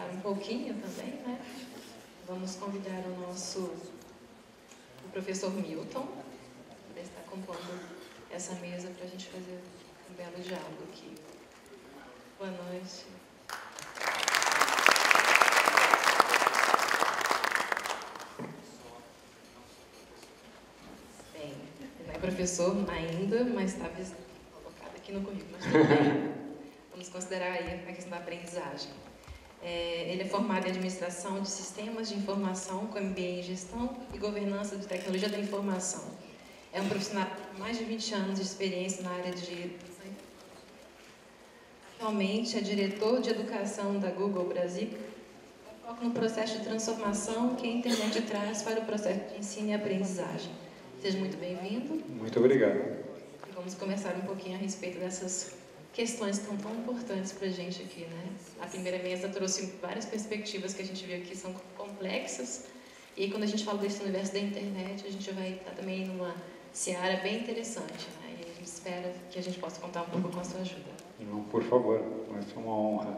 conversar um pouquinho também, né? Vamos convidar o professor Milton, para estar compondo essa mesa para a gente fazer um belo diálogo aqui. Boa noite. Bem, não é professor ainda, mas está colocado aqui no currículo. Vamos considerar aí a questão da aprendizagem. Ele é formado em Administração de Sistemas de Informação, com MBA em Gestão e Governança de Tecnologia da Informação. É um profissional com mais de 20 anos de experiência na área de... Atualmente é diretor de Educação da Google Brasil, foco no processo de transformação que a internet traz para o processo de ensino e aprendizagem. Seja muito bem-vindo. Muito obrigado. E vamos conversar um pouquinho a respeito dessas questões que são tão importantes para a gente aqui, né? A primeira mesa trouxe várias perspectivas que a gente viu aqui, são complexas. E aí, quando a gente fala desse universo da internet, a gente vai estar também numa seara bem interessante, né? E a gente espera que a gente possa contar um pouco com a sua ajuda. Não, por favor, vai ser uma honra.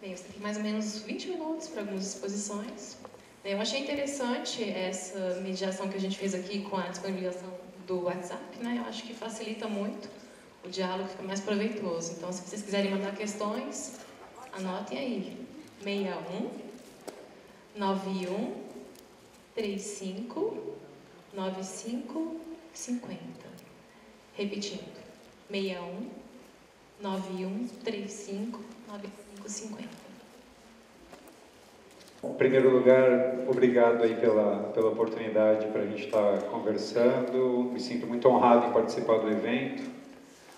Bem, você tem mais ou menos 20 minutos para algumas exposições. Eu achei interessante essa mediação que a gente fez aqui com a disponibilização do WhatsApp, né? Eu acho que facilita muito. O diálogo fica mais proveitoso. Então, se vocês quiserem mandar questões, anotem aí. 61 91 35 95 50. Repetindo. 61 91 35 95 50. Em primeiro lugar, obrigado aí pela oportunidade para a gente estar conversando. Me sinto muito honrado em participar do evento.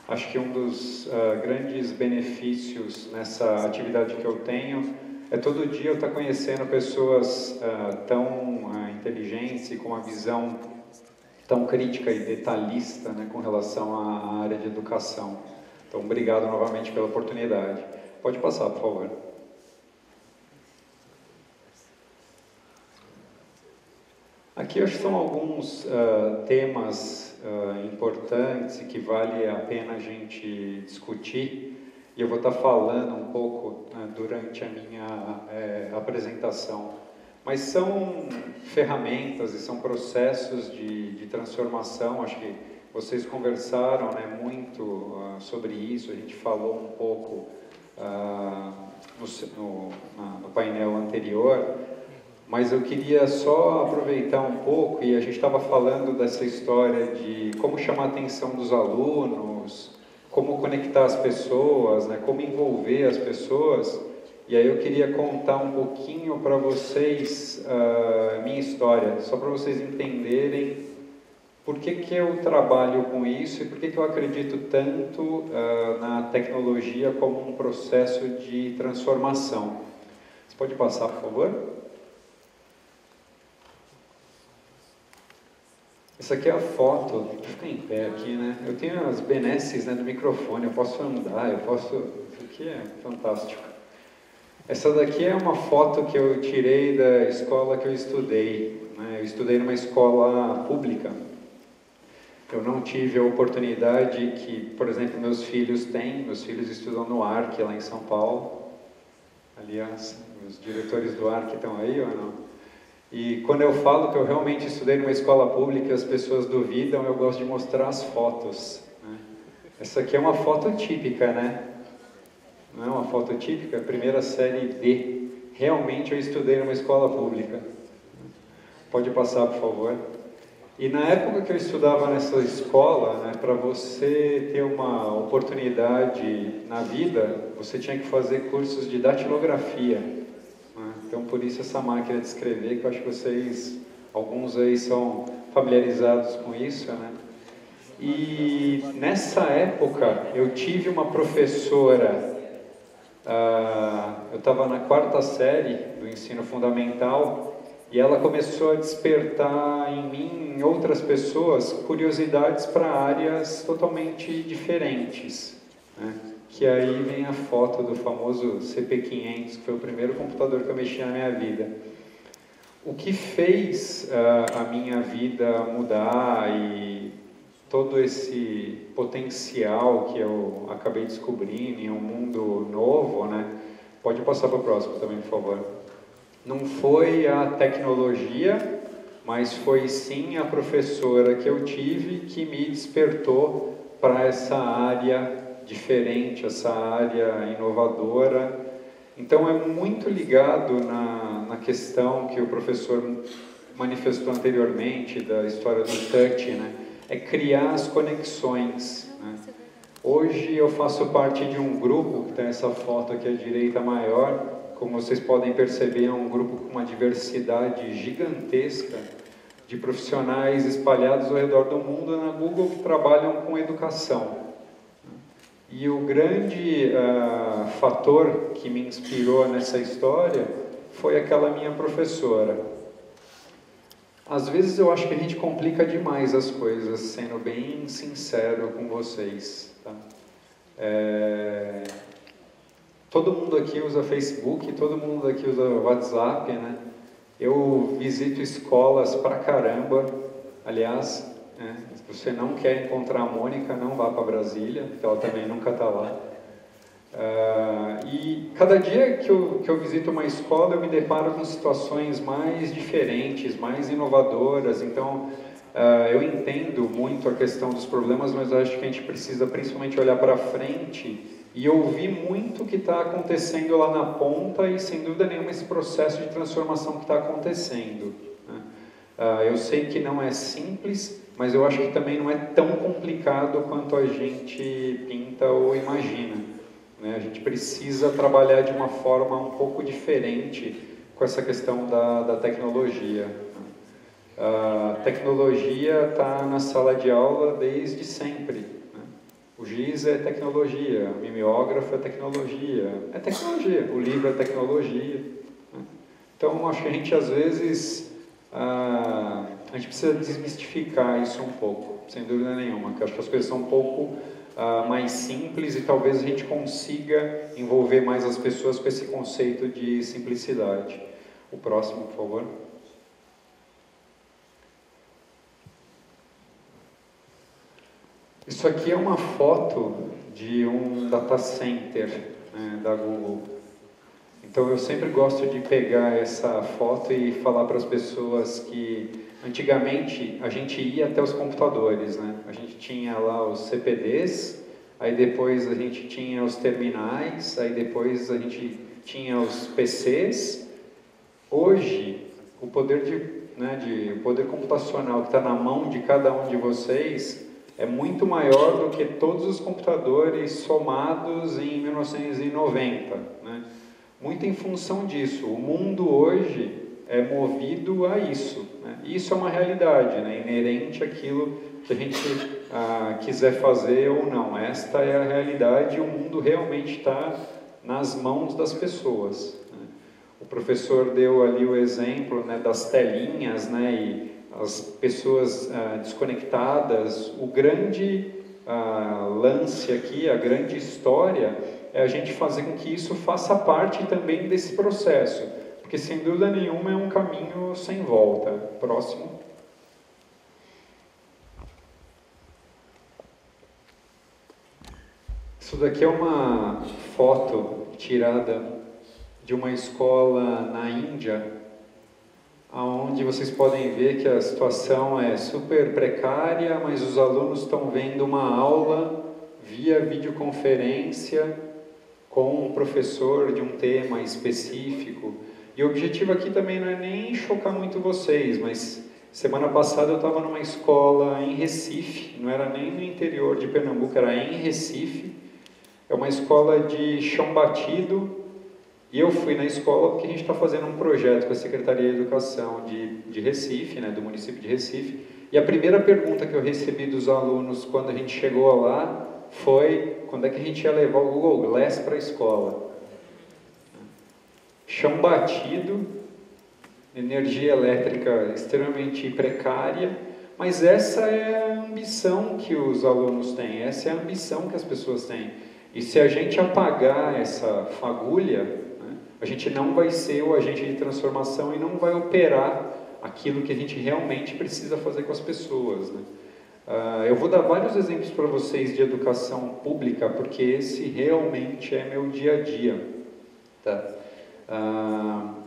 Acho que um dos grandes benefícios nessa atividade que eu tenho é todo dia eu estar conhecendo pessoas tão inteligentes e com uma visão tão crítica e detalhista, né, com relação à área de educação. Então, obrigado novamente pela oportunidade. Pode passar, por favor. Aqui acho que são alguns temas importantes e que vale a pena a gente discutir, e eu vou estar falando um pouco durante a minha apresentação. Mas são ferramentas e são processos de transformação. Acho que vocês conversaram, né, muito sobre isso, a gente falou um pouco no painel anterior. Mas eu queria só aproveitar um pouco, e a gente estava falando dessa história de como chamar a atenção dos alunos, como conectar as pessoas, né, como envolver as pessoas. E aí eu queria contar um pouquinho para vocês a minha história, só para vocês entenderem por que eu trabalho com isso e por que eu acredito tanto na tecnologia como um processo de transformação. Você pode passar, por favor? Essa aqui é a foto, vou ficar em pé aqui, né? Eu tenho as benesses, né, do microfone, eu posso andar, isso aqui é fantástico. Essa daqui é uma foto que eu tirei da escola que eu estudei, né? Eu estudei numa escola pública. Eu não tive a oportunidade que, por exemplo, meus filhos têm. Meus filhos estudam no ARC, lá em São Paulo. Aliás, os diretores do ARC estão aí ou não? E quando eu falo que eu realmente estudei numa escola pública e as pessoas duvidam, eu gosto de mostrar as fotos, né? Essa aqui é uma foto típica, né? Não é uma foto típica? Primeira série D. Realmente eu estudei numa escola pública. Pode passar, por favor. E na época que eu estudava nessa escola, né, para você ter uma oportunidade na vida, você tinha que fazer cursos de datilografia. Então, por isso essa máquina de escrever, que eu acho que vocês, alguns aí são familiarizados com isso, né? E nessa época, eu tive uma professora, eu estava na 4ª série do ensino fundamental, e ela começou a despertar em mim, em outras pessoas, curiosidades para áreas totalmente diferentes, né? Que aí vem a foto do famoso CP500, que foi o primeiro computador que eu mexi na minha vida. O que fez a minha vida mudar e todo esse potencial que eu acabei descobrindo em um mundo novo, né, Pode passar para o próximo também, por favor. Não foi a tecnologia, mas foi sim a professora que eu tive que me despertou para essa área diferente, essa área inovadora. Então é muito ligado na questão que o professor manifestou anteriormente da história do touch, né? É criar as conexões, né? Hoje eu faço parte de um grupo, que tem essa foto aqui à direita maior, como vocês podem perceber, é um grupo com uma diversidade gigantesca de profissionais espalhados ao redor do mundo na Google que trabalham com educação. E o grande fator que me inspirou nessa história foi aquela minha professora. Às vezes eu acho que a gente complica demais as coisas, sendo bem sincero com vocês. Tá? Todo mundo aqui usa Facebook, todo mundo aqui usa WhatsApp, né? Eu visito escolas pra caramba. Aliás, se você não quer encontrar a Mônica, não vá para Brasília, porque ela também nunca está lá. E cada dia que eu visito uma escola, eu me deparo com situações mais diferentes, mais inovadoras. Então, eu entendo muito a questão dos problemas, mas eu acho que a gente precisa principalmente olhar para frente e ouvir muito o que está acontecendo lá na ponta e, sem dúvida nenhuma, esse processo de transformação que está acontecendo. Né? Eu sei que não é simples, mas eu acho que também não é tão complicado quanto a gente pinta ou imagina. Né? A gente precisa trabalhar de uma forma um pouco diferente com essa questão da tecnologia. A tecnologia está na sala de aula desde sempre. Né? O giz é tecnologia, o mimeógrafo é tecnologia, o livro é tecnologia. Né? Então, acho que a gente, às vezes, a gente precisa desmistificar isso um pouco, sem dúvida nenhuma, que acho que as coisas são um pouco mais simples e talvez a gente consiga envolver mais as pessoas com esse conceito de simplicidade. O próximo, por favor. Isso aqui é uma foto de um data center, né, da Google. Então eu sempre gosto de pegar essa foto e falar para as pessoas que antigamente a gente ia até os computadores, né? A gente tinha lá os CPDs, aí depois a gente tinha os terminais, aí depois a gente tinha os PCs. Hoje, o poder o poder computacional que está na mão de cada um de vocês é muito maior do que todos os computadores somados em 1990, né? Muito em função disso. O mundo hoje é movido a isso, né? Isso é uma realidade, né? Inerente àquilo que a gente quiser fazer ou não. Esta é a realidade e o mundo realmente está nas mãos das pessoas, né? O professor deu ali o exemplo, né, das telinhas, né, e as pessoas desconectadas. O grande lance aqui, a grande história, é a gente fazer com que isso faça parte também desse processo, porque sem dúvida nenhuma é um caminho sem volta. Próximo. Isso daqui é uma foto tirada de uma escola na Índia, onde vocês podem ver que a situação é super precária, mas os alunos estão vendo uma aula via videoconferência com um professor de um tema específico. E o objetivo aqui também não é nem chocar muito vocês, mas semana passada eu estava numa escola em Recife, não era nem no interior de Pernambuco, era em Recife. É uma escola de chão batido. E eu fui na escola porque a gente está fazendo um projeto com a Secretaria de Educação de Recife, né, do município de Recife. E a primeira pergunta que eu recebi dos alunos quando a gente chegou lá foi: quando é que a gente ia levar o Google Glass para a escola? Chão batido, energia elétrica extremamente precária, mas essa é a ambição que os alunos têm, essa é a ambição que as pessoas têm. E se a gente apagar essa fagulha, a gente não vai ser o agente de transformação e não vai operar aquilo que a gente realmente precisa fazer com as pessoas, né? Eu vou dar vários exemplos para vocês de educação pública, porque esse realmente é meu dia a dia. Tá.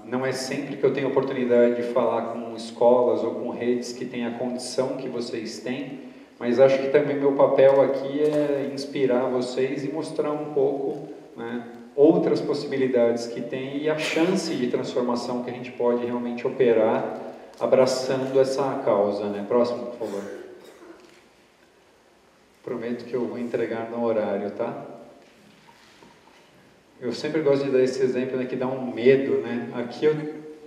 Não é sempre que eu tenho oportunidade de falar com escolas ou com redes que têm a condição que vocês têm, mas acho que também meu papel aqui é inspirar vocês e mostrar um pouco, né, outras possibilidades que tem e a chance de transformação que a gente pode realmente operar abraçando essa causa, né? Próximo, por favor. Prometo que eu vou entregar no horário, tá? Eu sempre gosto de dar esse exemplo, né, que dá um medo, né? Aqui eu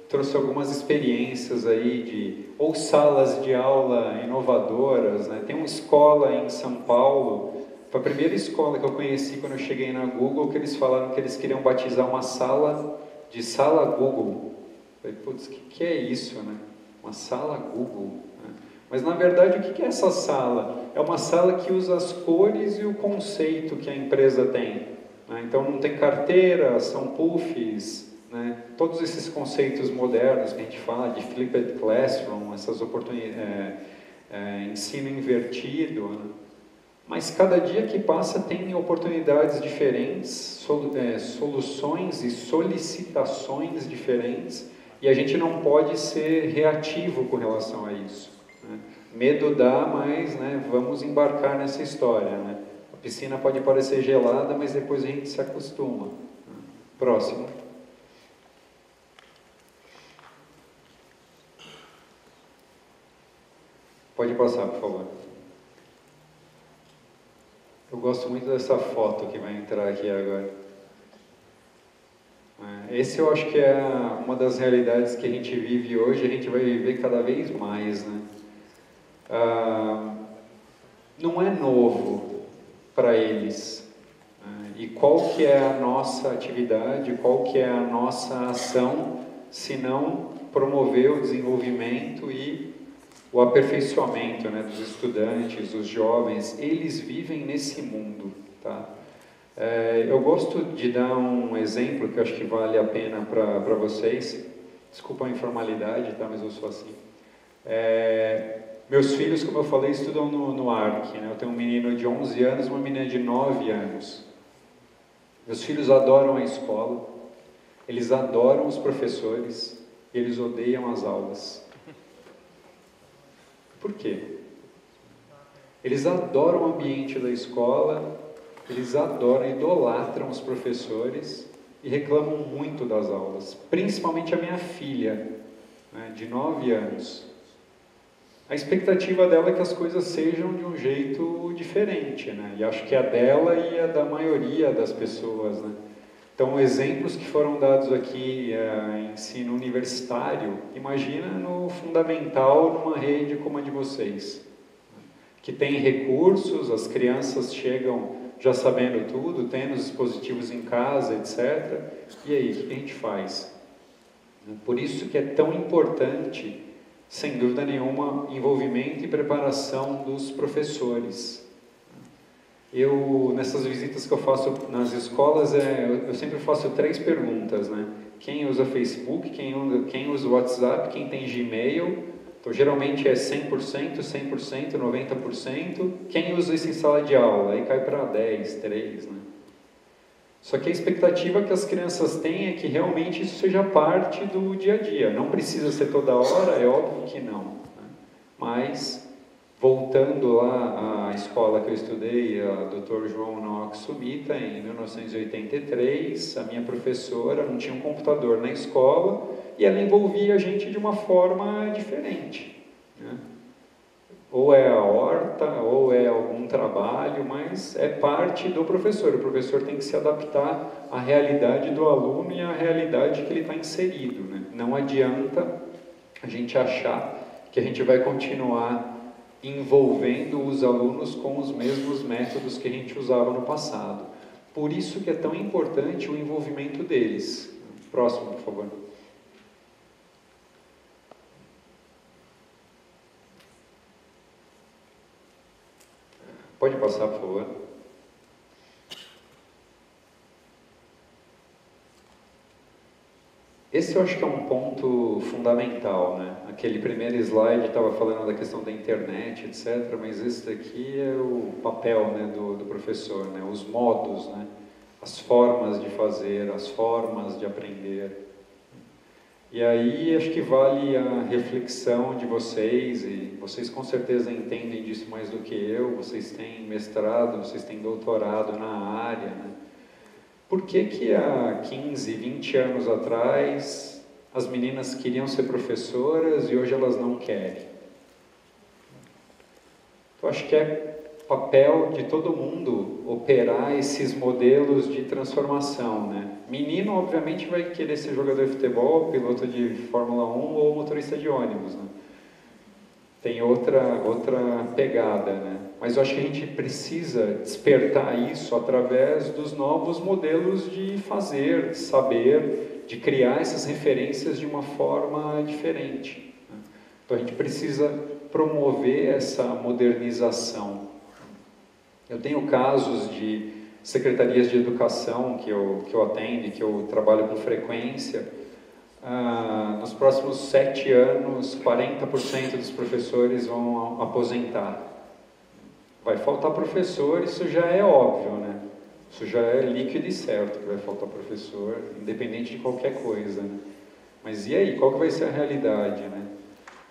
trouxe algumas experiências aí de ou salas de aula inovadoras, né? Tem uma escola em São Paulo, foi a primeira escola que eu conheci quando eu cheguei na Google, que eles falaram que eles queriam batizar uma sala de sala Google. Eu falei, putz, o que é isso, né? Uma sala Google. Né? Mas na verdade o que é essa sala? É uma sala que usa as cores e o conceito que a empresa tem. Então não tem carteira, são puffs, né? Todos esses conceitos modernos que a gente fala de flipped classroom, essas oportunidades, ensino invertido, né? Mas cada dia que passa tem oportunidades diferentes, soluções e solicitações diferentes, e a gente não pode ser reativo com relação a isso, né? Medo dá, mas, né, vamos embarcar nessa história, né? A piscina pode parecer gelada, mas depois a gente se acostuma. Próximo. Pode passar, por favor. Eu gosto muito dessa foto que vai entrar aqui agora. Esse eu acho que é uma das realidades que a gente vive hoje, a gente vai viver cada vez mais, né? Não é novo para eles. E qual que é a nossa atividade, qual que é a nossa ação, se não promover o desenvolvimento e o aperfeiçoamento, né, dos estudantes, dos jovens. Eles vivem nesse mundo, tá? Eu gosto de dar um exemplo que eu acho que vale a pena para vocês. Desculpa a informalidade, tá? Mas eu sou assim. Meus filhos, como eu falei, estudam no ARC, né? Eu tenho um menino de 11 anos e uma menina de 9 anos. Meus filhos adoram a escola, eles adoram os professores, e eles odeiam as aulas. Por quê? Eles adoram o ambiente da escola, eles adoram, idolatram os professores e reclamam muito das aulas. Principalmente a minha filha, né, de 9 anos. A expectativa dela é que as coisas sejam de um jeito diferente, né? E acho que a dela e a da maioria das pessoas, né? Então, exemplos que foram dados aqui em ensino universitário, imagina no fundamental, numa rede como a de vocês, que tem recursos, as crianças chegam já sabendo tudo, tendo os dispositivos em casa, etc. E aí, o que a gente faz? Por isso que é tão importante, sem dúvida nenhuma, envolvimento e preparação dos professores. Nessas visitas que eu faço nas escolas, eu sempre faço 3 perguntas, né? Quem usa Facebook, quem usa WhatsApp, quem tem Gmail. Então, geralmente é 100%, 100%, 90%. Quem usa isso em sala de aula? Aí cai para 10, 3, né? Só que a expectativa que as crianças têm é que realmente isso seja parte do dia a dia. Não precisa ser toda hora, é óbvio que não, né? Mas, voltando lá à escola que eu estudei, a Dr. João Naoki Sumita, em 1983, a minha professora não tinha um computador na escola e ela envolvia a gente de uma forma diferente, né? Ou é a horta, ou é algum trabalho, mas é parte do professor. O professor tem que se adaptar à realidade do aluno e à realidade que ele está inserido, né? Não adianta a gente achar que a gente vai continuar envolvendo os alunos com os mesmos métodos que a gente usava no passado. Por isso que é tão importante o envolvimento deles. Próximo, por favor. Pode passar, por favor. Esse eu acho que é um ponto fundamental, né? Aquele primeiro slide estava falando da questão da internet, etc., mas esse daqui é o papel, né, do professor, né? Os modos, né? as formas de fazer, as formas de aprender. E aí acho que vale a reflexão de vocês, e vocês com certeza entendem disso mais do que eu, vocês têm mestrado, vocês têm doutorado na área, né? Por que que há 15, 20 anos atrás as meninas queriam ser professoras e hoje elas não querem? Eu acho que é papel de todo mundo operar esses modelos de transformação, né? Menino, obviamente, vai querer ser jogador de futebol, piloto de Fórmula 1 ou motorista de ônibus, né? Tem outra pegada, né? Mas eu acho que a gente precisa despertar isso através dos novos modelos de fazer, de saber, de criar essas referências de uma forma diferente, né? Então a gente precisa promover essa modernização. Eu tenho casos de secretarias de educação que eu atendo, que eu trabalho com frequência. Nos próximos 7 anos, 40% dos professores vão aposentar. Vai faltar professor, isso já é óbvio, né? Isso já é líquido e certo que vai faltar professor, independente de qualquer coisa, né? Mas e aí, qual que vai ser a realidade, né?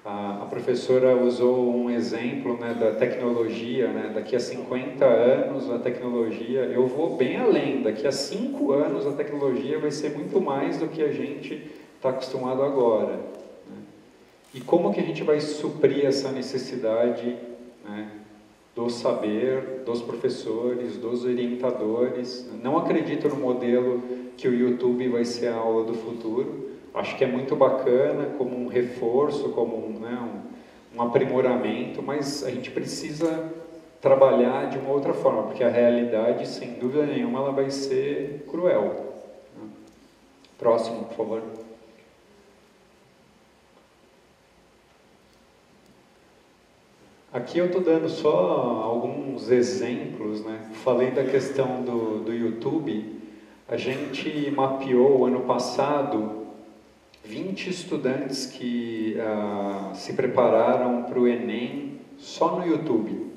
A professora usou um exemplo, né, da tecnologia, né? Daqui a 50 anos a tecnologia, eu vou bem além, daqui a 5 anos a tecnologia vai ser muito mais do que a gente está acostumado agora, né? E como que a gente vai suprir essa necessidade, né, do saber, dos professores, dos orientadores? Não acredito no modelo que o YouTube vai ser a aula do futuro. Acho que é muito bacana como um reforço, como um aprimoramento, mas a gente precisa trabalhar de uma outra forma, porque a realidade, sem dúvida nenhuma, ela vai ser cruel, né? Próximo, por favor. Aqui eu estou dando só alguns exemplos, né? Falei da questão do YouTube. A gente mapeou ano passado 20 estudantes que se prepararam para o Enem só no YouTube.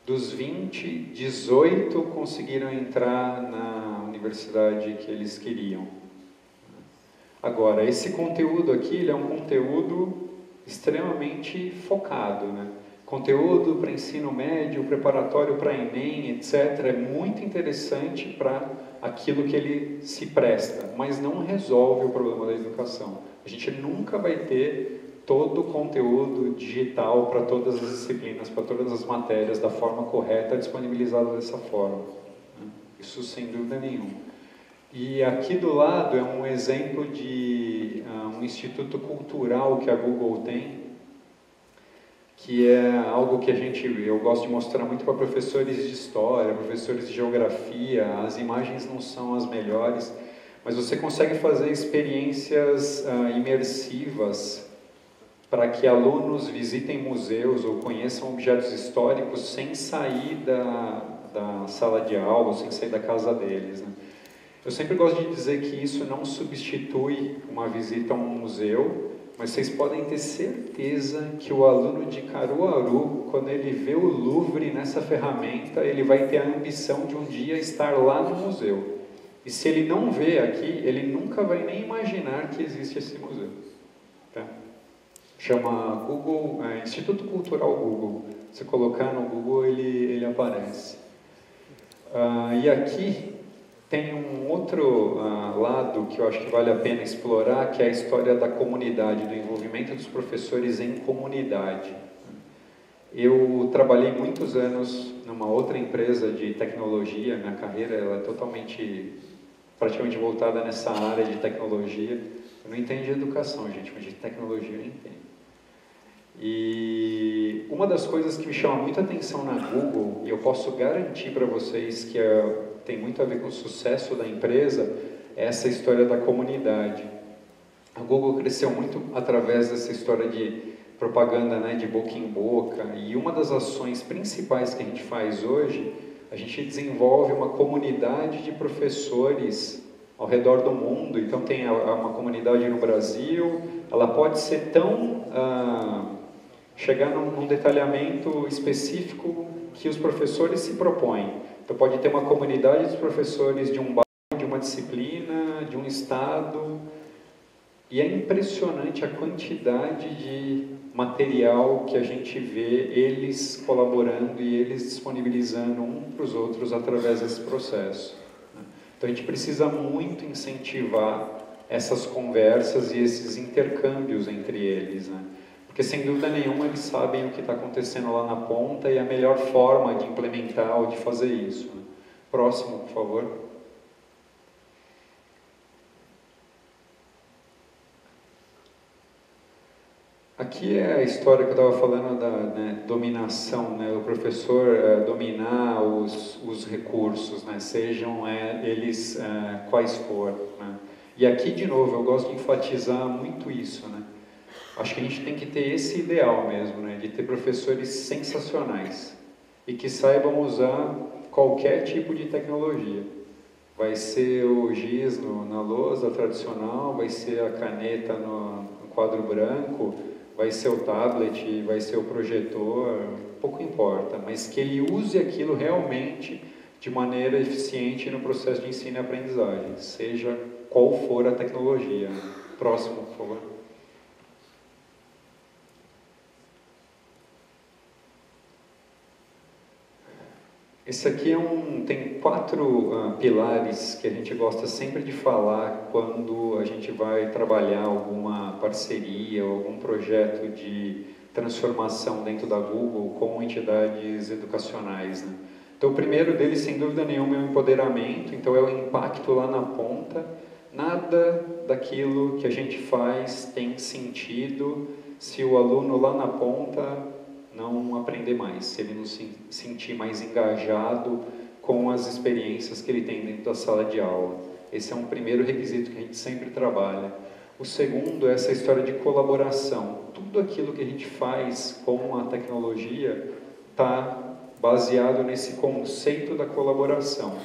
Dos 20, 18 conseguiram entrar na universidade que eles queriam. Agora, esse conteúdo aqui, ele é um conteúdo extremamente focado, né? Conteúdo para ensino médio, preparatório para Enem, etc. É muito interessante para aquilo que ele se presta, mas não resolve o problema da educação. A gente nunca vai ter todo o conteúdo digital para todas as disciplinas, para todas as matérias, da forma correta, disponibilizado dessa forma, né? Isso sem dúvida nenhuma. E aqui do lado é um exemplo de um instituto cultural que a Google tem, que é algo que eu gosto de mostrar muito para professores de história, professores de geografia. As imagens não são as melhores, mas você consegue fazer experiências imersivas para que alunos visitem museus ou conheçam objetos históricos sem sair da sala de aula, sem sair da casa deles, né? Eu sempre gosto de dizer que isso não substitui uma visita a um museu, mas vocês podem ter certeza que o aluno de Caruaru, quando ele vê o Louvre nessa ferramenta, ele vai ter a ambição de um dia estar lá no museu. E se ele não vê aqui, ele nunca vai nem imaginar que existe esse museu, tá? Chama Google, Instituto Cultural Google. Se colocar no Google, ele aparece. E aqui tem um outro lado que eu acho que vale a pena explorar, que é a história da comunidade, do envolvimento dos professores em comunidade. Eu trabalhei muitos anos numa outra empresa de tecnologia, minha carreira ela é praticamente voltada nessa área de tecnologia. Eu não entendo de educação, gente, mas de tecnologia eu entendo. E uma das coisas que me chama muita atenção na Google, e eu posso garantir para vocês que tem muito a ver com o sucesso da empresa, é essa história da comunidade. A Google cresceu muito através dessa história de propaganda, né, de boca em boca, e uma das ações principais que a gente faz hoje, a gente desenvolve uma comunidade de professores ao redor do mundo. Então tem uma comunidade no Brasil, ela pode ser tão... chegar num detalhamento específico que os professores se propõem. Então pode ter uma comunidade dos professores de um bairro, de uma disciplina, de um estado, e é impressionante a quantidade de material que a gente vê eles colaborando e eles disponibilizando um para os outros através desse processo. Então a gente precisa muito incentivar essas conversas e esses intercâmbios entre eles, né? Porque sem dúvida nenhuma eles sabem o que está acontecendo lá na ponta e a melhor forma de implementar ou de fazer isso, né? Próximo, por favor. Aqui é a história que eu estava falando da, né, dominação, né, o professor dominar os recursos, né, sejam eles quais for, né. E aqui, de novo, eu gosto de enfatizar muito isso, né. Acho que a gente tem que ter esse ideal mesmo, né, de ter professores sensacionais e que saibam usar qualquer tipo de tecnologia. Vai ser o giz na lousa tradicional, vai ser a caneta no quadro branco, vai ser o tablet, vai ser o projetor, pouco importa, mas que ele use aquilo realmente de maneira eficiente no processo de ensino e aprendizagem, seja qual for a tecnologia. Próximo, por favor. Esse aqui tem 4 pilares que a gente gosta sempre de falar quando a gente vai trabalhar alguma parceria ou algum projeto de transformação dentro da Google com entidades educacionais, né? Então, o primeiro deles, sem dúvida nenhuma, é o empoderamento, então é o impacto lá na ponta. Nada daquilo que a gente faz tem sentido se o aluno lá na ponta não aprender mais, se ele não se sentir mais engajado com as experiências que ele tem dentro da sala de aula. Esse é um primeiro requisito que a gente sempre trabalha. O segundo é essa história de colaboração. Tudo aquilo que a gente faz com a tecnologia está baseado nesse conceito da colaboração.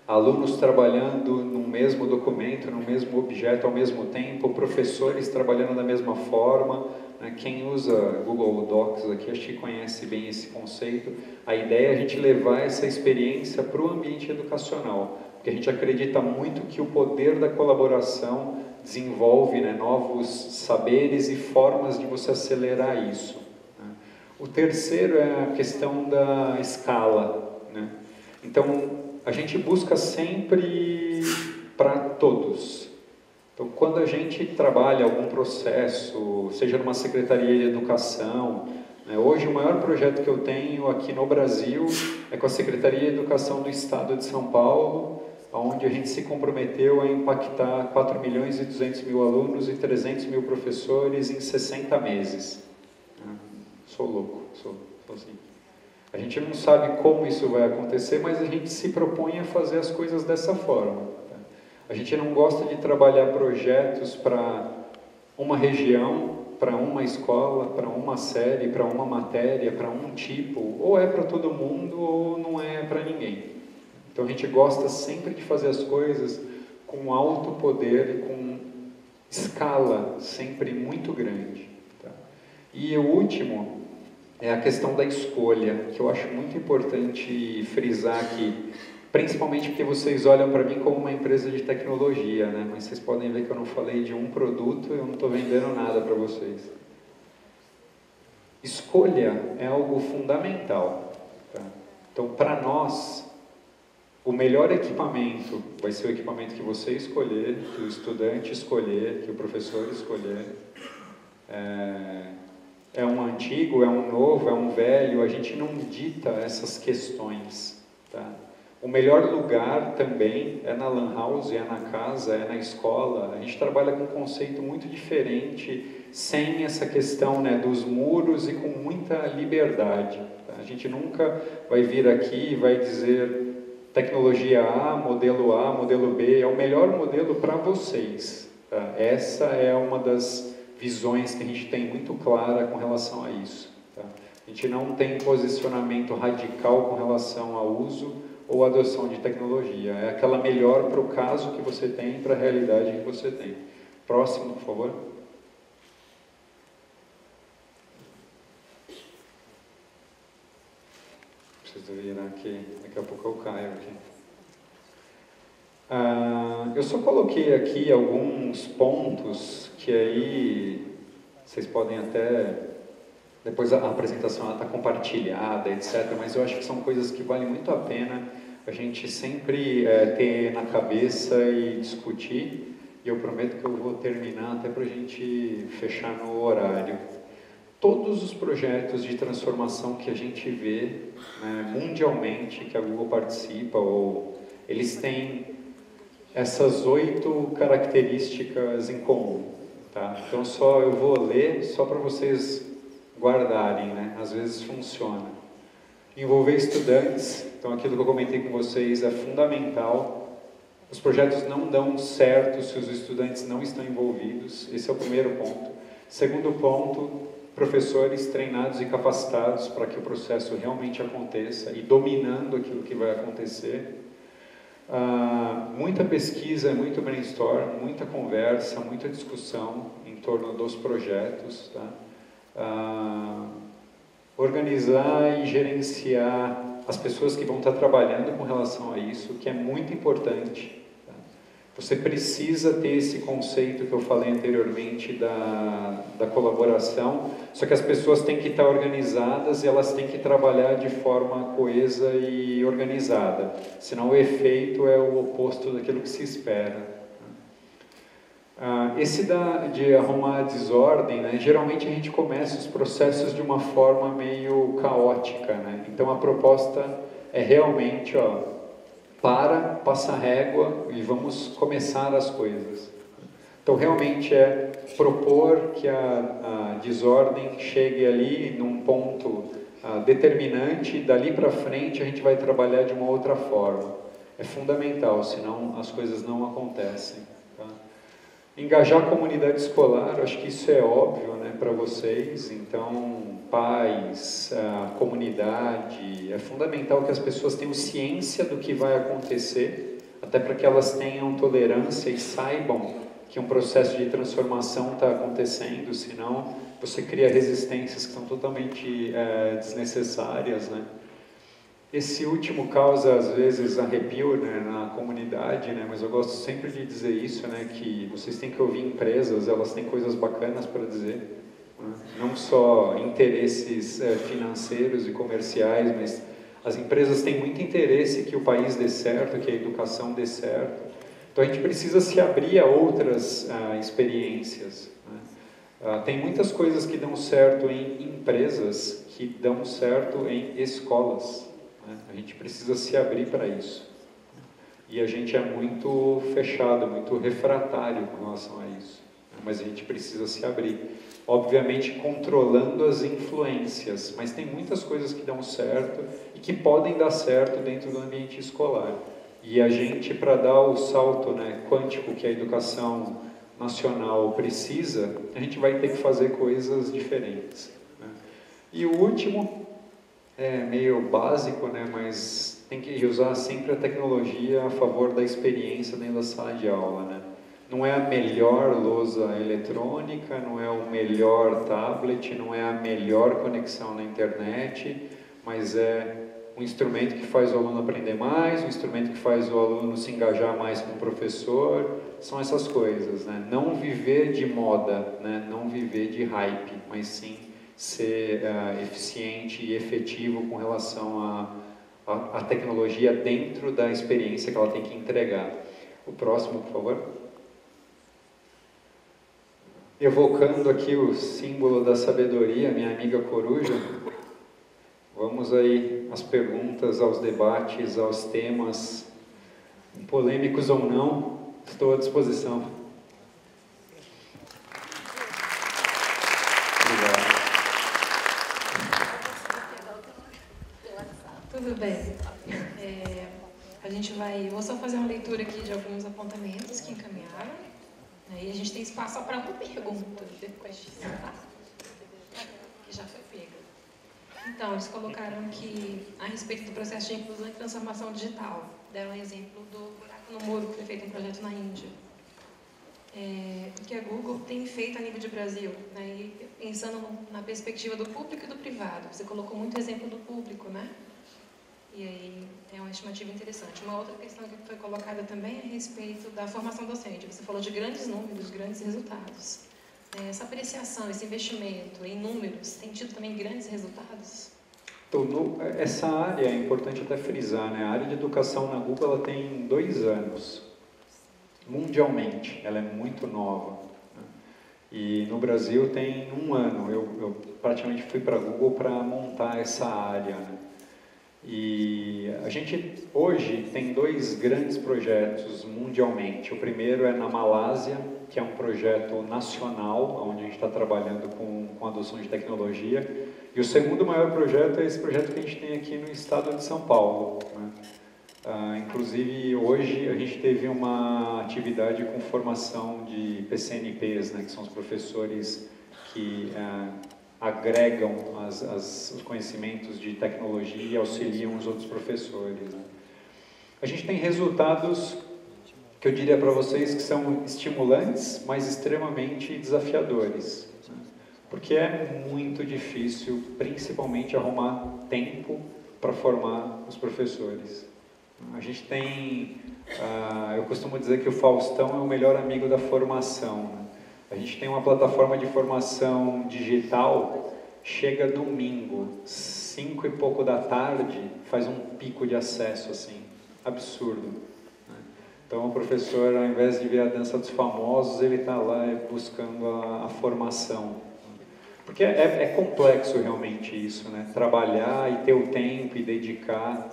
Alunos trabalhando no mesmo documento, no mesmo objeto ao mesmo tempo, professores trabalhando da mesma forma, né? Quem usa Google Docs aqui, acho que conhece bem esse conceito. A ideia é a gente levar essa experiência para o ambiente educacional, porque a gente acredita muito que o poder da colaboração desenvolve, né, novos saberes e formas de você acelerar isso, né? O terceiro é a questão da escala, né? Então, a gente busca sempre para todos. Então, quando a gente trabalha algum processo, seja numa secretaria de educação, né, hoje o maior projeto que eu tenho aqui no Brasil é com a Secretaria de Educação do Estado de São Paulo, onde a gente se comprometeu a impactar 4 milhões e 200 mil alunos e 300 mil professores em 60 meses. Sou louco, sou assim. A gente não sabe como isso vai acontecer, mas a gente se propõe a fazer as coisas dessa forma, tá? A gente não gosta de trabalhar projetos para uma região, para uma escola, para uma série, para uma matéria, para um tipo, ou é para todo mundo ou não é para ninguém. Então a gente gosta sempre de fazer as coisas com alto poder e com escala sempre muito grande, tá? E o último é a questão da escolha, que eu acho muito importante frisar aqui, principalmente porque vocês olham para mim como uma empresa de tecnologia, né? Mas vocês podem ver que eu não falei de um produto, eu não estou vendendo nada para vocês. Escolha é algo fundamental, tá? Então, para nós, o melhor equipamento vai ser o equipamento que você escolher, que o estudante escolher, que o professor escolher. É um antigo, é um novo, é um velho, a gente não dita essas questões, tá? O melhor lugar também é na lan house, é na casa, é na escola. A gente trabalha com um conceito muito diferente, sem essa questão, né, dos muros e com muita liberdade, tá? A gente nunca vai vir aqui e vai dizer tecnologia A, modelo B, é o melhor modelo para vocês, tá? Essa é uma das visões que a gente tem muito clara com relação a isso, tá? A gente não tem posicionamento radical com relação ao uso ou adoção de tecnologia. É aquela melhor para o caso que você tem, para a realidade que você tem. Próximo, por favor. Precisa virar aqui, daqui a pouco eu caio aqui. Eu só coloquei aqui alguns pontos que aí vocês podem até, depois a apresentação está compartilhada, etc., mas eu acho que são coisas que valem muito a pena a gente sempre ter na cabeça e discutir, e eu prometo que eu vou terminar até para a gente fechar no horário. Todos os projetos de transformação que a gente vê, né, mundialmente, que a Google participa, eles têm essas 8 características em comum. Tá? Então eu vou ler só para vocês guardarem, né? Às vezes funciona. Envolver estudantes, então aquilo que eu comentei com vocês é fundamental. Os projetos não dão certo se os estudantes não estão envolvidos, esse é o primeiro ponto. Segundo ponto, professores treinados e capacitados para que o processo realmente aconteça e dominando aquilo que vai acontecer. Muita pesquisa, muito brainstorm, muita conversa, muita discussão em torno dos projetos, tá? Organizar e gerenciar as pessoas que vão estar trabalhando com relação a isso, que é muito importante. Tá? Você precisa ter esse conceito que eu falei anteriormente da colaboração, só que as pessoas têm que estar organizadas e elas têm que trabalhar de forma coesa e organizada, senão o efeito é o oposto daquilo que se espera. Esse de arrumar a desordem, né, geralmente a gente começa os processos de uma forma meio caótica, né? Então a proposta é realmente, passa a régua e vamos começar as coisas. Então realmente é propor que a desordem chegue ali num ponto determinante, e dali para frente a gente vai trabalhar de uma outra forma. É fundamental, senão as coisas não acontecem. Tá? Engajar a comunidade escolar, acho que isso é óbvio, né, para vocês. Então, pais, comunidade, é fundamental que as pessoas tenham ciência do que vai acontecer, até para que elas tenham tolerância e saibam que um processo de transformação está acontecendo, senão você cria resistências que são totalmente desnecessárias, né? Esse último causa, às vezes, arrepio, né, na comunidade, né, mas eu gosto sempre de dizer isso, né, que vocês têm que ouvir empresas, elas têm coisas bacanas para dizer, né? Não só interesses financeiros e comerciais, mas as empresas têm muito interesse que o país dê certo, que a educação dê certo. Então a gente precisa se abrir a outras experiências, né? Tem muitas coisas que dão certo em empresas que dão certo em escolas. A gente precisa se abrir para isso. E a gente é muito fechado, muito refratário com relação a isso. Mas a gente precisa se abrir. Obviamente controlando as influências, mas tem muitas coisas que dão certo e que podem dar certo dentro do ambiente escolar. E a gente, para dar o salto, né, quântico que a educação nacional precisa, a gente vai ter que fazer coisas diferentes. Né? E o último é meio básico, né, mas tem que usar sempre a tecnologia a favor da experiência dentro da sala de aula, né? Não é a melhor lousa eletrônica, não é o melhor tablet, não é a melhor conexão na internet, mas é um instrumento que faz o aluno aprender mais, um instrumento que faz o aluno se engajar mais com o professor, são essas coisas, né? Não viver de moda, né? Não viver de hype, mas sim ser eficiente e efetivo com relação à tecnologia dentro da experiência que ela tem que entregar. O próximo, por favor. Evocando aqui o símbolo da sabedoria, minha amiga coruja, vamos aí às perguntas, aos debates, aos temas, polêmicos ou não, estou à disposição. Obrigado. Tudo bem. Vou só fazer uma leitura aqui de alguns apontamentos que encaminharam. E a gente tem espaço só para uma pergunta depois disso, tá? Que já foi pega. Então, eles colocaram que, a respeito do processo de inclusão e transformação digital, deram um exemplo do buraco no muro que foi feito em projeto na Índia. O que a Google tem feito a nível de Brasil, né? E pensando na perspectiva do público e do privado. Você colocou muito exemplo do público, né? E aí é uma estimativa interessante. Uma outra questão que foi colocada também é a respeito da formação docente. Você falou de grandes números, grandes resultados. Essa apreciação, esse investimento em números, tem tido também grandes resultados? Então, essa área é importante até frisar, né? A área de educação na Google ela tem 2 anos, mundialmente, ela é muito nova. Né? E no Brasil tem 1 ano, eu praticamente fui para a Google para montar essa área. Né? E a gente hoje tem 2 grandes projetos mundialmente. O primeiro é na Malásia, que é um projeto nacional, onde a gente está trabalhando com adoção de tecnologia. E o segundo maior projeto é esse projeto que a gente tem aqui no estado de São Paulo. Né? Inclusive, hoje a gente teve uma atividade com formação de PCNPs, né, que são os professores que agregam os conhecimentos de tecnologia e auxiliam os outros professores. Né? A gente tem resultados que eu diria para vocês que são estimulantes, mas extremamente desafiadores. Né? Porque é muito difícil, principalmente, arrumar tempo para formar os professores. A gente tem, eu costumo dizer que o Faustão é o melhor amigo da formação. Né? A gente tem uma plataforma de formação digital, chega domingo, 5 e pouco da tarde, faz um pico de acesso, assim, absurdo. Né? Então o professor, ao invés de ver a dança dos famosos, ele está lá buscando a formação. Porque é complexo realmente isso, né? Trabalhar e ter o tempo e dedicar.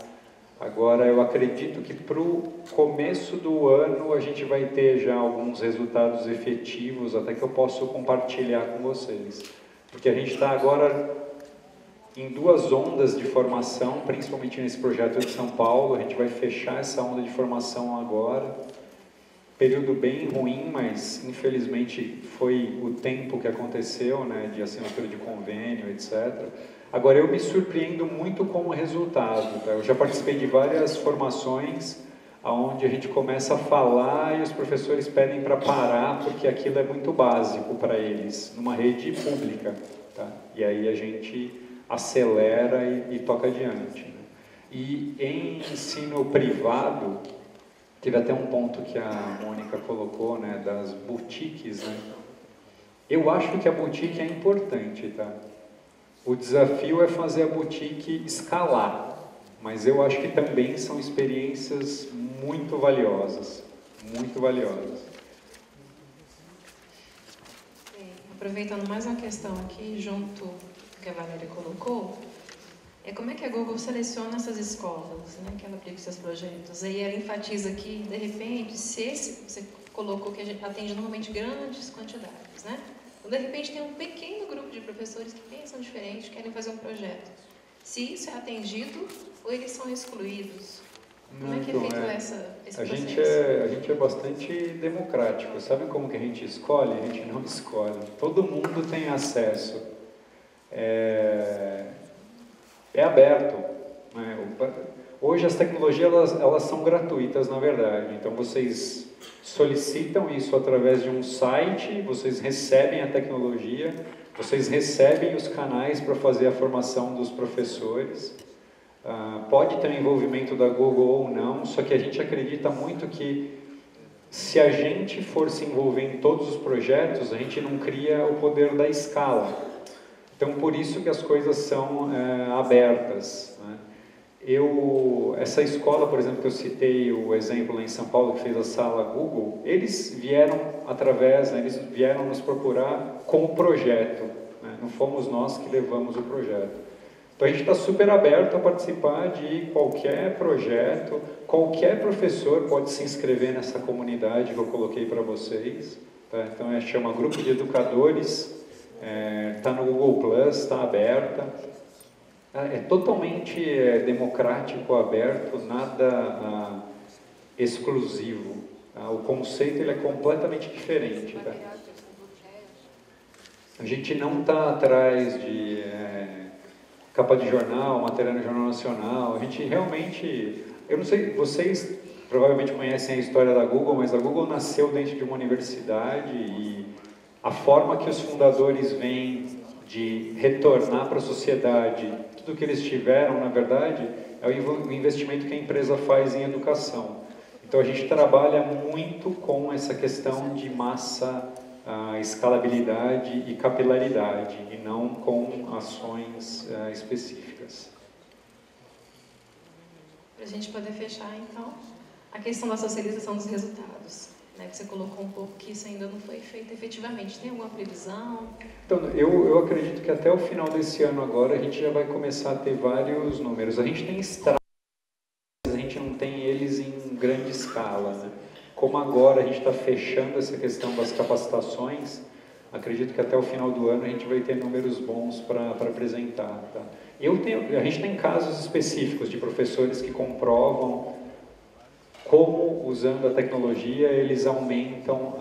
Agora, eu acredito que para o começo do ano a gente vai ter já alguns resultados efetivos, até que eu posso compartilhar com vocês. Porque a gente está agora em 2 ondas de formação, principalmente nesse projeto de São Paulo. A gente vai fechar essa onda de formação agora. Período bem ruim, mas infelizmente foi o tempo que aconteceu, né, de assinatura de convênio, etc. Agora, eu me surpreendo muito com o resultado. Tá? Eu já participei de várias formações onde a gente começa a falar e os professores pedem para parar porque aquilo é muito básico para eles, numa rede pública. Tá? E aí a gente acelera e toca adiante. Né? E em ensino privado, teve até um ponto que a Mônica colocou, né, das boutiques. Né? Eu acho que a boutique é importante, tá? O desafio é fazer a boutique escalar, mas eu acho que também são experiências muito valiosas, muito valiosas. Aproveitando mais uma questão aqui, junto ao que a Valéria colocou, como é que a Google seleciona essas escolas, né, que ela aplica os seus projetos? Aí ela enfatiza aqui, de repente, você colocou que a gente atende normalmente grandes quantidades, né? Então, de repente, tem um pequeno grupo de professores que pensam diferente, querem fazer um projeto. Se isso é atendido ou eles são excluídos? Como é que é feito esse processo? A gente é bastante democrático. Sabe como que a gente escolhe? A gente não escolhe. Todo mundo tem acesso. É aberto. Né? Hoje as tecnologias elas são gratuitas, na verdade. Então vocês solicitam isso através de um site, vocês recebem a tecnologia, vocês recebem os canais para fazer a formação dos professores. Pode ter um envolvimento da Google ou não, só que a gente acredita muito que se a gente for se envolver em todos os projetos, a gente não cria o poder da escala. Então, por isso que as coisas são abertas. Né? Essa escola, por exemplo, que eu citei o exemplo lá em São Paulo, que fez a sala Google, eles vieram eles vieram nos procurar com o projeto. Né? Não fomos nós que levamos o projeto. Então, a gente está super aberto a participar de qualquer projeto, qualquer professor pode se inscrever nessa comunidade que eu coloquei para vocês. Tá? Então, chama Grupo de Educadores. Está no Google Plus, está aberta, é totalmente democrático, aberto, nada exclusivo. Tá? O conceito ele é completamente diferente. Tá? A gente não está atrás de capa de jornal, matéria no Jornal Nacional. A gente realmente, eu não sei, vocês provavelmente conhecem a história da Google, mas a Google nasceu dentro de uma universidade e a forma que os fundadores vêm de retornar para a sociedade tudo que eles tiveram, na verdade, é o investimento que a empresa faz em educação. Então a gente trabalha muito com essa questão de massa, escalabilidade e capilaridade, e não com ações específicas. Para a gente poder fechar, então, a questão da socialização dos resultados. Né, que você colocou um pouco que isso ainda não foi feito efetivamente. Tem alguma previsão? Então, eu acredito que até o final desse ano agora a gente já vai começar a ter vários números. A gente tem estradas, a gente não tem eles em grande escala, né? Como agora a gente está fechando essa questão das capacitações, acredito que até o final do ano a gente vai ter números bons para apresentar. Tá? A gente tem casos específicos de professores que comprovam como, usando a tecnologia, eles aumentam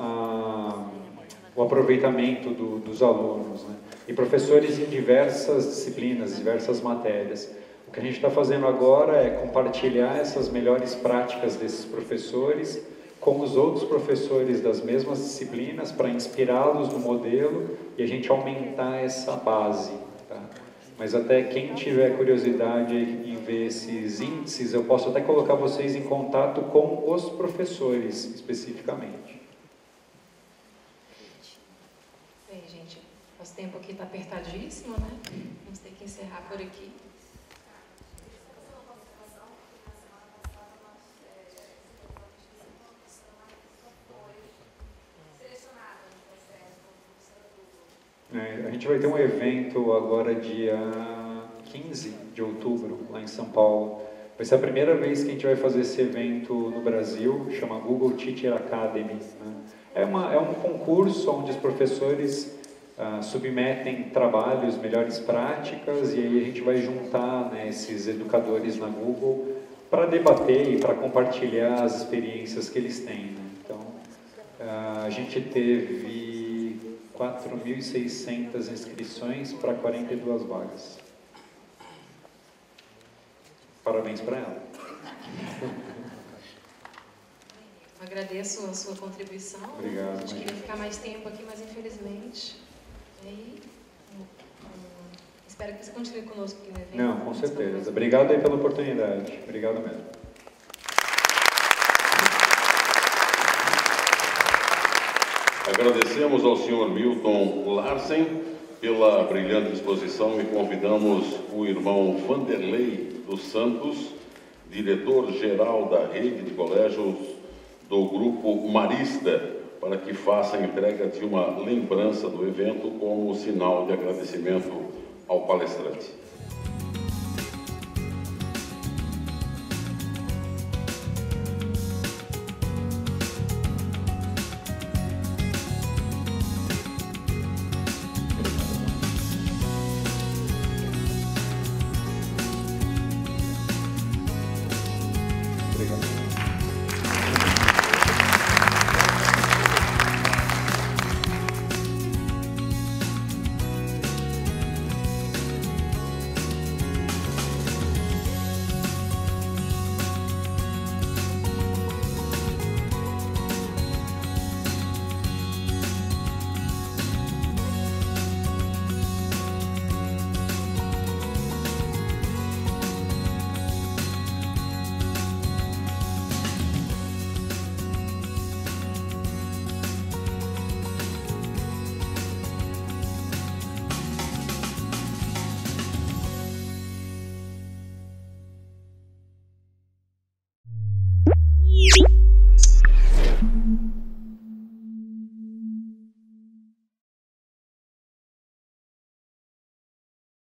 o aproveitamento dos alunos, né? E professores em diversas disciplinas, diversas matérias. O que a gente está fazendo agora é compartilhar essas melhores práticas desses professores com os outros professores das mesmas disciplinas para inspirá-los no modelo e a gente aumentar essa base. Tá? Mas até quem tiver curiosidade em ver esses índices, eu posso até colocar vocês em contato com os professores, especificamente. Bem, gente, nosso tempo aqui está apertadíssimo, né? Vamos ter que encerrar por aqui. A gente vai ter um evento agora dia 15 de outubro, lá em São Paulo. Vai ser a primeira vez que a gente vai fazer esse evento no Brasil, chama Google Teacher Academy. Né? É um concurso onde os professores submetem trabalhos, melhores práticas, e aí a gente vai juntar, né, esses educadores na Google para debater e para compartilhar as experiências que eles têm. Né? Então, a gente teve 4.600 inscrições para 42 vagas. Parabéns para ela. Agradeço a sua contribuição. Obrigado. A gente queria ficar mais tempo aqui, mas infelizmente. E aí, espero que você continue conosco aqui no evento. Não, com certeza. Obrigado aí pela oportunidade. Obrigado mesmo. Agradecemos ao senhor Milton Larsen pela brilhante exposição e convidamos o irmão Vanderlei dos Santos, diretor-geral da rede de colégios do Grupo Marista, para que faça a entrega de uma lembrança do evento como sinal de agradecimento ao palestrante.